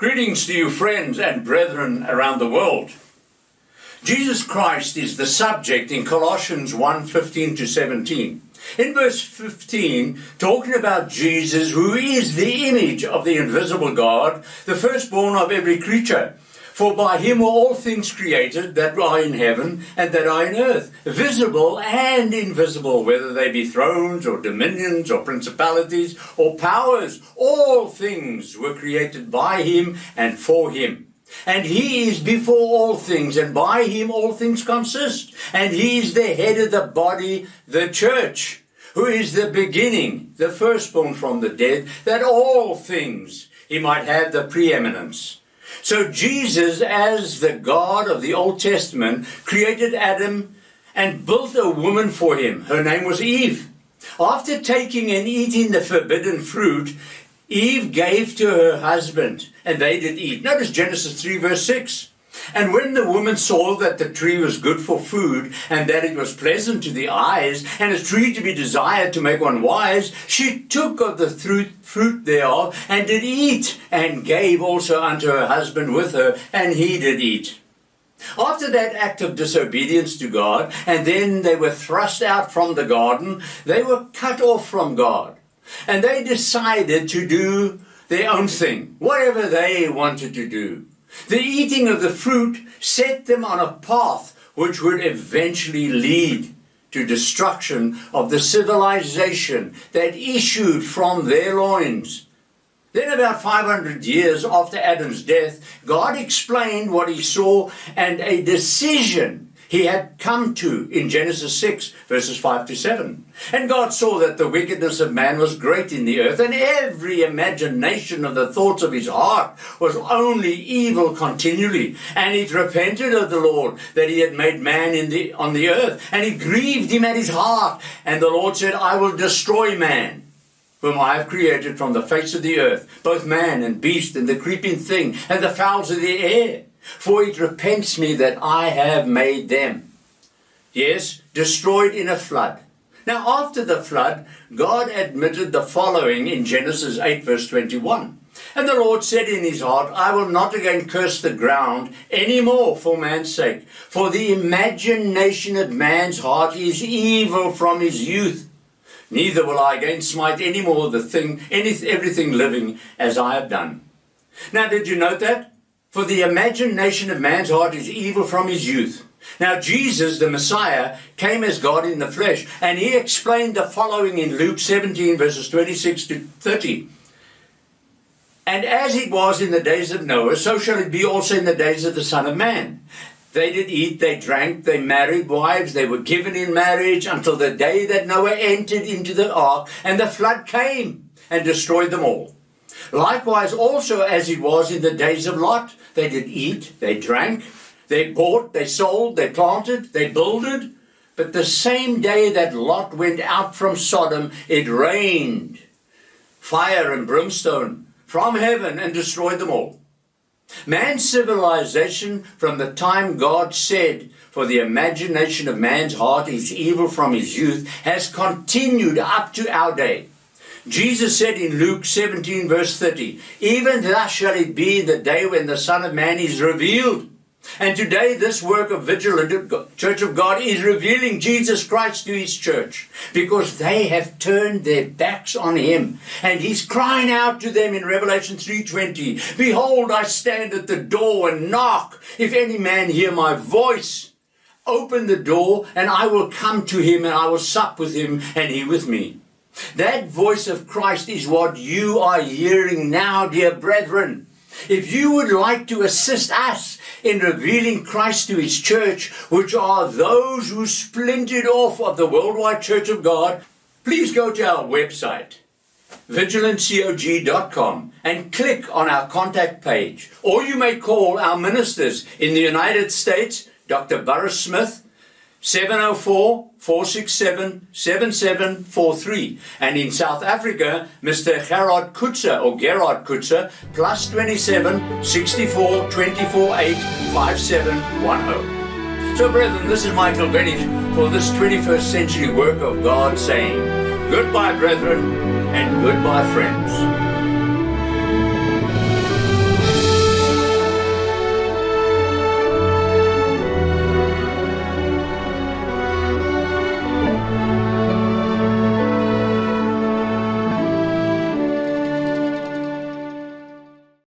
Greetings to you, friends and brethren around the world. Jesus Christ is the subject in Colossians 1:15 to 17. In verse 15, talking about Jesus, who is the image of the invisible God, the firstborn of every creature. For by him were all things created that are in heaven and that are in earth, visible and invisible, whether they be thrones or dominions or principalities or powers. All things were created by him and for him. And he is before all things, and by him all things consist. And he is the head of the body, the church, who is the beginning, the firstborn from the dead, that all things he might have the preeminence. So Jesus, as the God of the Old Testament, created Adam and built a woman for him. Her name was Eve. After taking and eating the forbidden fruit, Eve gave to her husband, and they did eat. Notice Genesis 3 verse 6. And when the woman saw that the tree was good for food, and that it was pleasant to the eyes, and a tree to be desired to make one wise, she took of the fruit thereof, and did eat, and gave also unto her husband with her, and he did eat. After that act of disobedience to God, and then they were thrust out from the garden, they were cut off from God. And they decided to do their own thing, whatever they wanted to do. The eating of the fruit set them on a path which would eventually lead to destruction of the civilization that issued from their loins. Then about 500 years after Adam's death, God explained what he saw and a decision he had come to in Genesis 6, verses 5 to 7. And God saw that the wickedness of man was great in the earth, and every imagination of the thoughts of his heart was only evil continually. And it repented of the Lord that he had made man on the earth, and it grieved him at his heart. And the Lord said, I will destroy man, whom I have created from the face of the earth, both man and beast, and the creeping thing, and the fowls of the air. For it repents me that I have made them. Yes, destroyed in a flood. Now after the flood, God admitted the following in Genesis 8 verse 21. And the Lord said in his heart, I will not again curse the ground any more for man's sake. For the imagination of man's heart is evil from his youth. Neither will I again smite any more everything living as I have done. Now did you note that? For the imagination of man's heart is evil from his youth. Now Jesus, the Messiah, came as God in the flesh, and he explained the following in Luke 17, verses 26 to 30. And as it was in the days of Noah, so shall it be also in the days of the Son of Man. They did eat, they drank, they married wives, they were given in marriage until the day that Noah entered into the ark, and the flood came and destroyed them all. Likewise also as it was in the days of Lot, they did eat, they drank, they bought, they sold, they planted, they builded. But the same day that Lot went out from Sodom, it rained fire and brimstone from heaven and destroyed them all. Man's civilization, from the time God said, for the imagination of man's heart is evil from his youth, has continued up to our day. Jesus said in Luke 17 verse 30, even thus shall it be in the day when the Son of Man is revealed. And today this work of vigilant Church of God is revealing Jesus Christ to his church, because they have turned their backs on him. And he's crying out to them in Revelation 3:20, behold, I stand at the door and knock. If any man hear my voice, open the door, and I will come to him, and I will sup with him, and he with me. That voice of Christ is what you are hearing now, dear brethren. If you would like to assist us in revealing Christ to his church, which are those who splintered off of the worldwide Church of God, please go to our website, vigilancecog.com, and click on our contact page. Or you may call our ministers in the United States, Dr. Burris Smith, 704-467-7743. And in South Africa, Mr. Gerard Kutzer, plus 27 64 24 8 5710. So brethren, this is Michael Vennish for this 21st century work of God, saying, goodbye brethren, and goodbye friends.